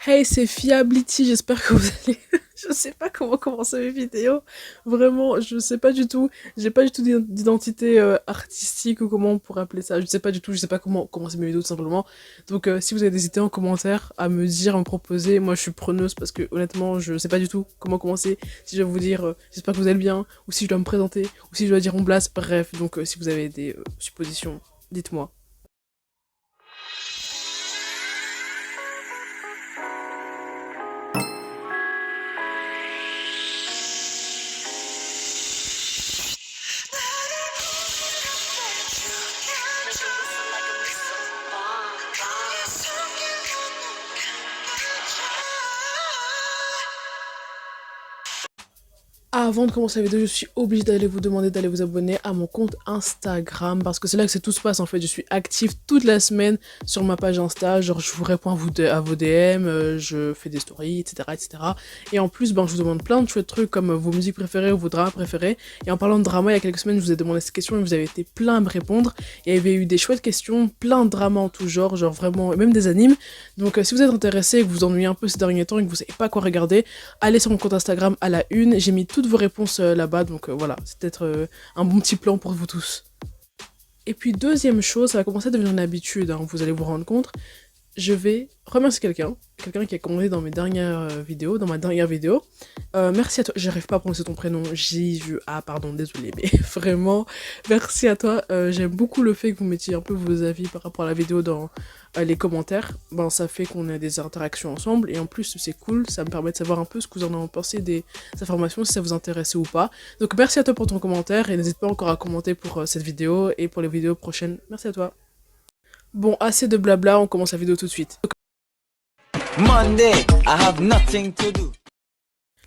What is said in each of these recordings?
Hey, c'est Fiablity, j'espère que vous allez... Je sais pas comment commencer mes vidéos. Vraiment, je sais pas du tout. J'ai pas du tout d'identité artistique ou comment on pourrait appeler ça. Je sais pas du tout, je sais pas comment commencer mes vidéos tout simplement. Donc si vous avez des idées en commentaire à me dire, à me proposer, moi je suis preneuse parce que honnêtement, je sais pas du tout comment commencer. Si je dois vous dire j'espère que vous allez bien, ou si je dois me présenter, ou si je dois dire on blase, bref. Donc si vous avez des suppositions, dites-moi. Avant de commencer la vidéo, je suis obligée d'aller vous demander d'aller vous abonner à mon compte Instagram parce que c'est là que tout se passe en fait. Je suis active toute la semaine sur ma page Insta, genre je vous réponds à vos DM, je fais des stories, etc., etc. Et en plus, ben, je vous demande plein de chouettes trucs comme vos musiques préférées ou vos dramas préférés. Et en parlant de drama, il y a quelques semaines, je vous ai demandé cette question et vous avez été plein à me répondre. Il y avait eu des chouettes questions, plein de dramas en tout genre vraiment, et même des animes. Donc si vous êtes intéressé et que vous vous ennuyez un peu ces derniers temps et que vous savez pas quoi regarder, allez sur mon compte Instagram à la une, j'ai mis toutes vos réponses là-bas, donc voilà, c'est peut-être un bon petit plan pour vous tous. Et puis deuxième chose, ça va commencer à devenir une habitude, hein, vous allez vous rendre compte, je vais remercier quelqu'un qui a commenté dans mes dernières vidéos, dans ma dernière vidéo. Merci à toi, j'arrive pas à prononcer ton prénom, ah pardon, désolé, mais vraiment, merci à toi. J'aime beaucoup le fait que vous mettiez un peu vos avis par rapport à la vidéo dans les commentaires. Ben, ça fait qu'on a des interactions ensemble, et en plus c'est cool, ça me permet de savoir un peu ce que vous en avez pensé des informations, si ça vous intéresse ou pas. Donc merci à toi pour ton commentaire, et n'hésite pas encore à commenter pour cette vidéo, et pour les vidéos prochaines. Merci à toi. Bon, assez de blabla, on commence la vidéo tout de suite. Monday, I have nothing to do.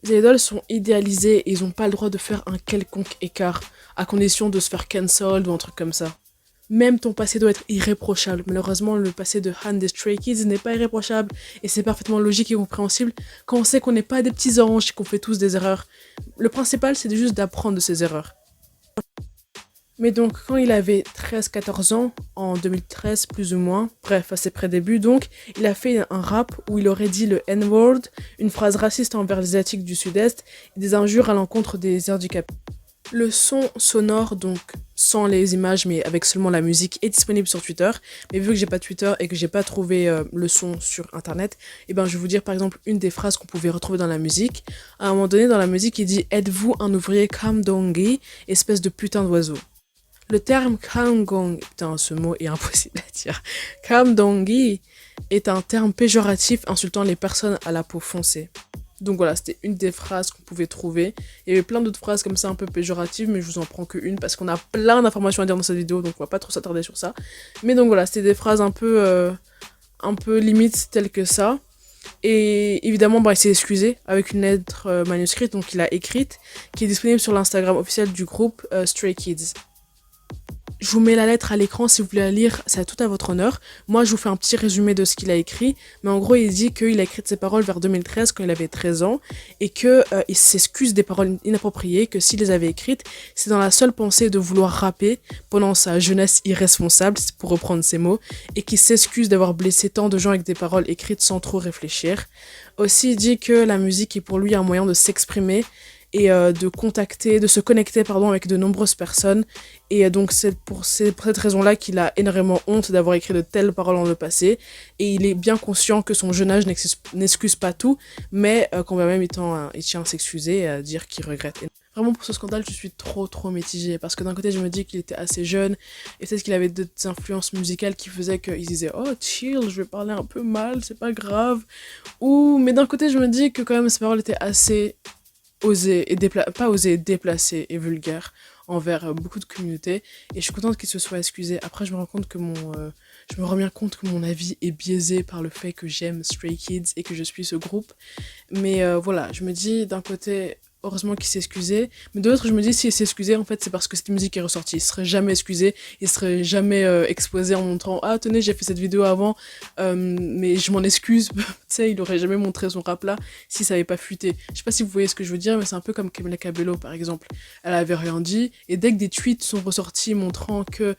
Les idoles sont idéalisées et ils n'ont pas le droit de faire un quelconque écart, à condition de se faire cancel ou un truc comme ça. Même ton passé doit être irréprochable. Malheureusement, le passé de Han des Stray Kids n'est pas irréprochable et c'est parfaitement logique et compréhensible quand on sait qu'on n'est pas des petits anges et qu'on fait tous des erreurs. Le principal, c'est juste d'apprendre de ses erreurs. Mais donc, quand il avait 13-14 ans, en 2013 plus ou moins, bref, à ses prédébuts donc, il a fait un rap où il aurait dit le N-word, une phrase raciste envers les Asiatiques du Sud-Est, et des injures à l'encontre des handicapés. Le son sonore, donc sans les images mais avec seulement la musique, est disponible sur Twitter. Mais vu que j'ai pas Twitter et que j'ai pas trouvé le son sur internet, et ben je vais vous dire par exemple une des phrases qu'on pouvait retrouver dans la musique. À un moment donné dans la musique, il dit êtes-vous un ouvrier kamdongi, espèce de putain d'oiseau. Le terme kamgong, putain ce mot est impossible à dire. Kamdongi est un terme péjoratif insultant les personnes à la peau foncée. Donc voilà, c'était une des phrases qu'on pouvait trouver. Il y avait plein d'autres phrases comme ça un peu péjoratives, mais je vous en prends qu'une parce qu'on a plein d'informations à dire dans cette vidéo, donc on va pas trop s'attarder sur ça. Mais donc voilà, c'était des phrases un peu limites telles que ça. Et évidemment, bah, il s'est excusé avec une lettre manuscrite, donc il a écrite, qui est disponible sur l'Instagram officiel du groupe Stray Kids. Je vous mets la lettre à l'écran si vous voulez la lire, c'est tout à votre honneur. Moi, je vous fais un petit résumé de ce qu'il a écrit, mais en gros, il dit qu'il a écrit ses paroles vers 2013 quand il avait 13 ans et que il s'excuse des paroles inappropriées, que s'il les avait écrites, c'est dans la seule pensée de vouloir rapper pendant sa jeunesse irresponsable, pour reprendre ses mots, et qu'il s'excuse d'avoir blessé tant de gens avec des paroles écrites sans trop réfléchir. Aussi, il dit que la musique est pour lui un moyen de s'exprimer et de se connecter avec de nombreuses personnes. Et donc c'est pour cette raison-là qu'il a énormément honte d'avoir écrit de telles paroles dans le passé. Et il est bien conscient que son jeune âge n'excuse pas tout, mais quand même il tient à s'excuser et à dire qu'il regrette. Vraiment pour ce scandale, je suis trop mitigée parce que d'un côté je me dis qu'il était assez jeune et peut-être qu'il avait des influences musicales qui faisaient qu'il disait oh chill, je vais parler un peu mal, c'est pas grave. Ou mais d'un côté je me dis que quand même ses paroles étaient assez pas osé, déplacé et vulgaire envers beaucoup de communautés et je suis contente qu'il se soit excusé. Après je me rends compte que je me rends bien compte que mon avis est biaisé par le fait que j'aime Stray Kids et que je suis ce groupe, mais voilà, je me dis d'un côté heureusement qu'il s'est excusé, mais de l'autre je me dis s'il s'est excusé en fait c'est parce que cette musique est ressortie, il serait jamais excusé, il serait jamais exposé en montrant ah tenez j'ai fait cette vidéo avant mais je m'en excuse. Tu sais, il aurait jamais montré son rap là si ça avait pas fuité. Je sais pas si vous voyez ce que je veux dire, mais c'est un peu comme Camila Cabello par exemple, elle avait rien dit et dès que des tweets sont ressortis montrant que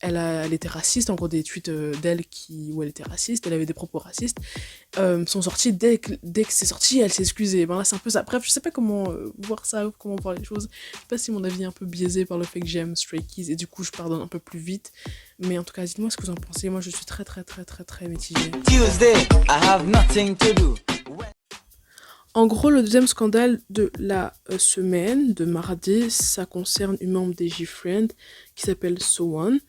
elle était raciste, en gros des tweets d'elle où elle était raciste, elle avait des propos racistes, sont sortis dès que c'est sorti, elle s'est excusée. Ben là c'est un peu ça. Bref, je sais pas comment voir ça, comment voir les choses. Je sais pas si mon avis est un peu biaisé par le fait que j'aime Stray Kids et du coup je pardonne un peu plus vite. Mais en tout cas, dites-moi ce que vous en pensez. Moi je suis très très très très très mitigée. Tuesday, I have nothing to do. En gros, le deuxième scandale de la semaine, de mardi, ça concerne une membre des G-Friend qui s'appelle So-Won.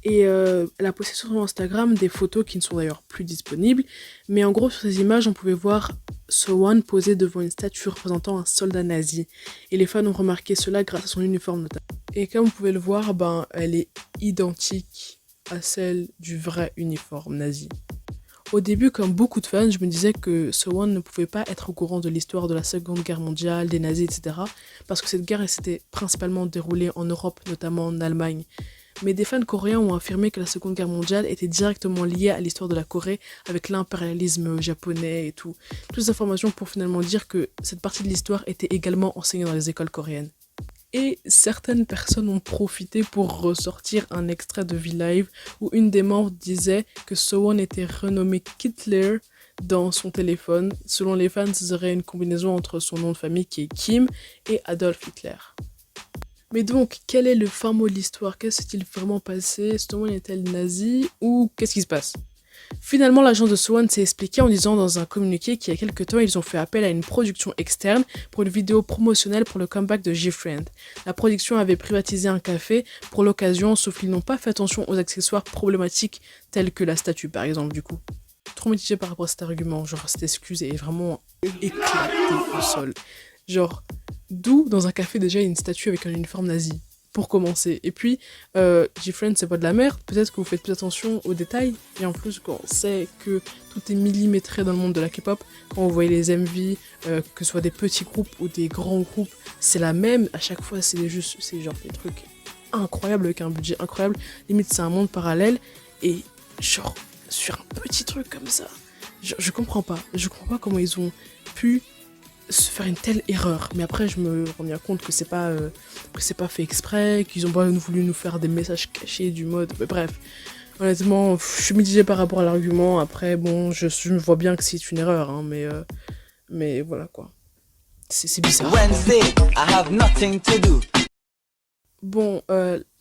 Et elle a posté sur son Instagram des photos qui ne sont d'ailleurs plus disponibles. Mais en gros, sur ces images, on pouvait voir So-Won posée devant une statue représentant un soldat nazi. Et les fans ont remarqué cela grâce à son uniforme notamment. Et comme vous pouvez le voir, ben, elle est identique à celle du vrai uniforme nazi. Au début, comme beaucoup de fans, je me disais que So-Won ne pouvait pas être au courant de l'histoire de la Seconde Guerre mondiale, des nazis, etc. Parce que cette guerre s'était principalement déroulée en Europe, notamment en Allemagne. Mais des fans coréens ont affirmé que la Seconde Guerre mondiale était directement liée à l'histoire de la Corée avec l'impérialisme japonais et tout. Toutes ces informations pour finalement dire que cette partie de l'histoire était également enseignée dans les écoles coréennes. Et certaines personnes ont profité pour ressortir un extrait de V-Live où une des membres disait que So-Won était renommé Hitler dans son téléphone. Selon les fans, ce serait une combinaison entre son nom de famille qui est Kim et Adolf Hitler. Mais donc, quel est le fin mot de l'histoire? Qu'est-ce qui s'est-il vraiment passé? So-Won est-elle nazie ou qu'est-ce qui se passe? Finalement, l'agence de So-Won s'est expliqué en disant dans un communiqué qu'il y a quelques temps, ils ont fait appel à une production externe pour une vidéo promotionnelle pour le comeback de G-Friend. La production avait privatisé un café pour l'occasion, sauf qu'ils n'ont pas fait attention aux accessoires problématiques tels que la statue par exemple du coup. Trop mitigé par rapport à cet argument, genre cette excuse est vraiment éclatée au sol. Genre, d'où dans un café déjà il y a une statue avec un uniforme nazi? Pour commencer. Et puis, G-Friend, c'est pas de la merde. Peut-être que vous faites plus attention aux détails. Et en plus, quand on sait que tout est millimétré dans le monde de la K-pop, quand vous voyez les MV, que ce soit des petits groupes ou des grands groupes, c'est la même. À chaque fois, c'est genre des trucs incroyables avec un budget incroyable. Limite, c'est un monde parallèle. Et genre, sur un petit truc comme ça, je comprends pas. Je comprends pas comment ils ont pu se faire une telle erreur. Mais après, je me rends bien compte que c'est pas fait exprès, qu'ils ont pas voulu nous faire des messages cachés du mode. Mais bref, honnêtement, je suis mitigée par rapport à l'argument. Après, bon, je vois bien que c'est une erreur, hein, mais voilà quoi. C'est bizarre. Wednesday, I have nothing to do. Bon,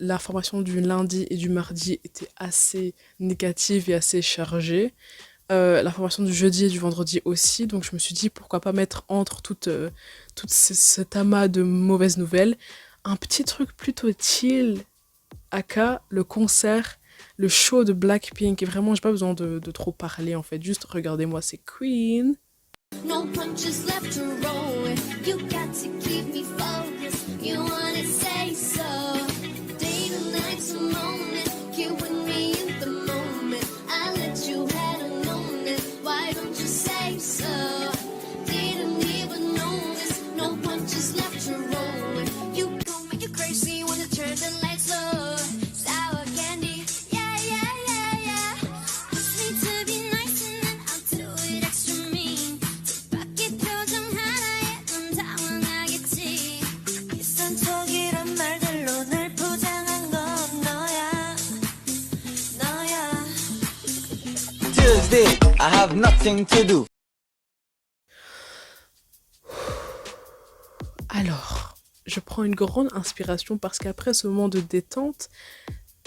l'information du lundi et du mardi était assez négative et assez chargée. L'information du jeudi et du vendredi aussi, donc je me suis dit pourquoi pas mettre entre tout cet amas de mauvaises nouvelles un petit truc plutôt chill, aka le concert, le show de Blackpink. Et vraiment j'ai pas besoin de trop parler en fait, juste regardez-moi, c'est Queen. No punches left to roll. You got to keep me focused. You wanna say so. Day to night to moment. Get with me in the moment. I let you have a moment. Why don't you say so? Didn't even notice. No punches left to roll. You gon' make you crazy when you turn the lights low. Sour candy. Yeah, yeah, yeah, yeah. Push me to be nice and then I'll do it extra mean. 밖에 표정 하나에 넌 당황하겠지. 일상적이란 말들로 날 포장한 건 너야, 너야. Tuesday, I have nothing to do. Alors, je prends une grande inspiration parce qu'après ce moment de détente,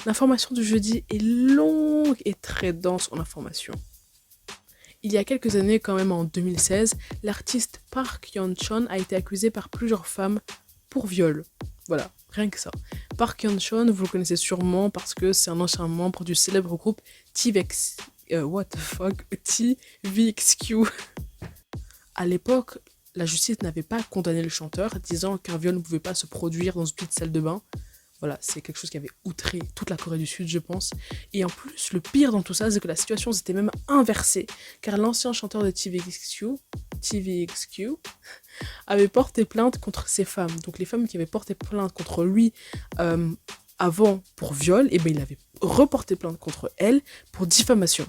l'information du jeudi est longue et très dense en information. Il y a quelques années, quand même en 2016, l'artiste Park Yeon-cheon a été accusé par plusieurs femmes pour viol. Voilà, rien que ça. Park Yeon-cheon, vous le connaissez sûrement parce que c'est un ancien membre du célèbre groupe TVXQ. À l'époque, la justice n'avait pas condamné le chanteur, disant qu'un viol ne pouvait pas se produire dans une petite salle de bain. Voilà, c'est quelque chose qui avait outré toute la Corée du Sud, je pense. Et en plus, le pire dans tout ça, c'est que la situation s'était même inversée, car l'ancien chanteur de TVXQ avait porté plainte contre ces femmes. Donc les femmes qui avaient porté plainte contre lui avant pour viol, et ben il avait reporté plainte contre elles pour diffamation.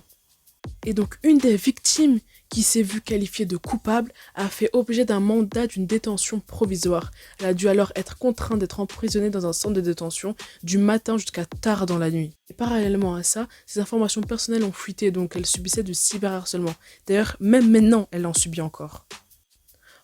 Et donc une des victimes qui s'est vue qualifiée de coupable, a fait objet d'un mandat d'une détention provisoire. Elle a dû alors être contrainte d'être emprisonnée dans un centre de détention du matin jusqu'à tard dans la nuit. Et parallèlement à ça, ses informations personnelles ont fuité, donc elle subissait du cyberharcèlement. D'ailleurs, même maintenant, elle en subit encore.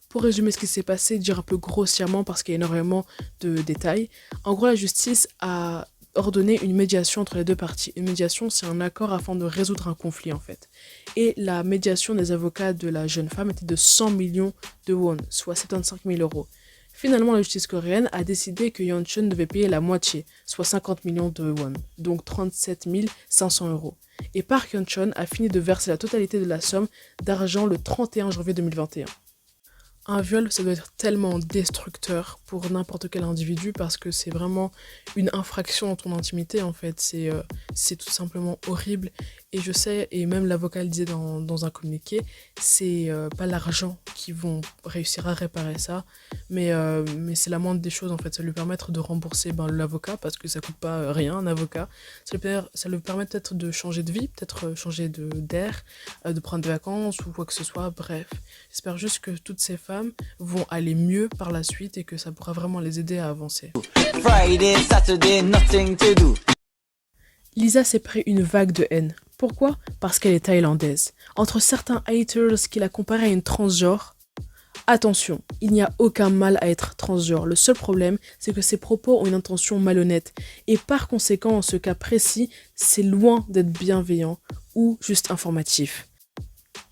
Pour résumer ce qui s'est passé, dire un peu grossièrement parce qu'il y a énormément de détails, en gros la justice a ordonné une médiation entre les deux parties. Une médiation, c'est un accord afin de résoudre un conflit en fait. Et la médiation des avocats de la jeune femme était de 100 millions de won, soit 75 000 euros. Finalement, la justice coréenne a décidé que Yeonchun devait payer la moitié, soit 50 millions de won, donc 37 500 euros. Et Park Yeonchun a fini de verser la totalité de la somme d'argent le 31 janvier 2021. Un viol, ça doit être tellement destructeur pour n'importe quel individu parce que c'est vraiment une infraction dans ton intimité en fait. C'est tout simplement horrible. Et je sais, et même l'avocat le disait dans un communiqué, c'est pas l'argent qui vont réussir à réparer ça, mais c'est la moindre des choses en fait. Ça lui permettre de rembourser l'avocat parce que ça coûte pas rien un avocat. Ça lui permet peut-être de changer de vie, peut-être changer d'air, de prendre des vacances ou quoi que ce soit, bref. J'espère juste que toutes ces femmes vont aller mieux par la suite et que ça pourra vraiment les aider à avancer. Friday, Saturday, nothing to do. Lisa s'est pris une vague de haine. Pourquoi ? Parce qu'elle est thaïlandaise. Entre certains haters qui la comparent à une transgenre, attention, il n'y a aucun mal à être transgenre. Le seul problème, c'est que ses propos ont une intention malhonnête. Et par conséquent, en ce cas précis, c'est loin d'être bienveillant ou juste informatif.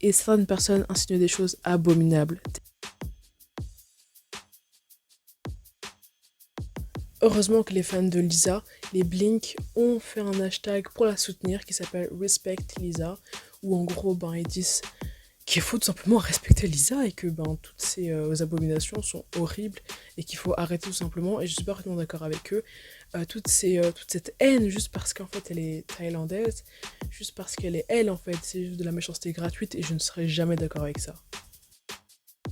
Et certaines personnes insinuent des choses abominables. Heureusement que les fans de Lisa, les Blink, ont fait un hashtag pour la soutenir qui s'appelle Respect Lisa, où en gros ils disent qu'il faut tout simplement respecter Lisa et que toutes ces abominations sont horribles et qu'il faut arrêter tout simplement. Et je suis parfaitement d'accord avec eux. Toute cette haine juste parce qu'en fait elle est thaïlandaise, juste parce qu'elle est elle en fait, c'est juste de la méchanceté gratuite et je ne serai jamais d'accord avec ça.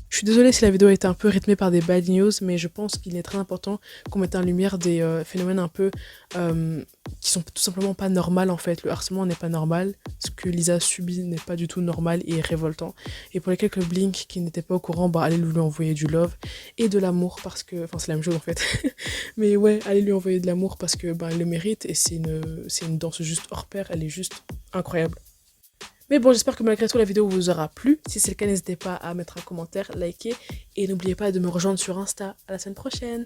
Je suis désolée si la vidéo a été un peu rythmée par des bad news, mais je pense qu'il est très important qu'on mette en lumière des phénomènes un peu qui sont tout simplement pas normaux en fait. Le harcèlement n'est pas normal, ce que Lisa subit n'est pas du tout normal et révoltant. Et pour les quelques Blink qui n'étaient pas au courant, allez lui envoyer du love et de l'amour parce que, enfin c'est la même chose en fait. Mais ouais, allez lui envoyer de l'amour parce que elle le mérite et c'est une danse juste hors pair, elle est juste incroyable. Mais bon, j'espère que malgré tout la vidéo vous aura plu. Si c'est le cas, n'hésitez pas à mettre un commentaire, liker et n'oubliez pas de me rejoindre sur Insta. À la semaine prochaine.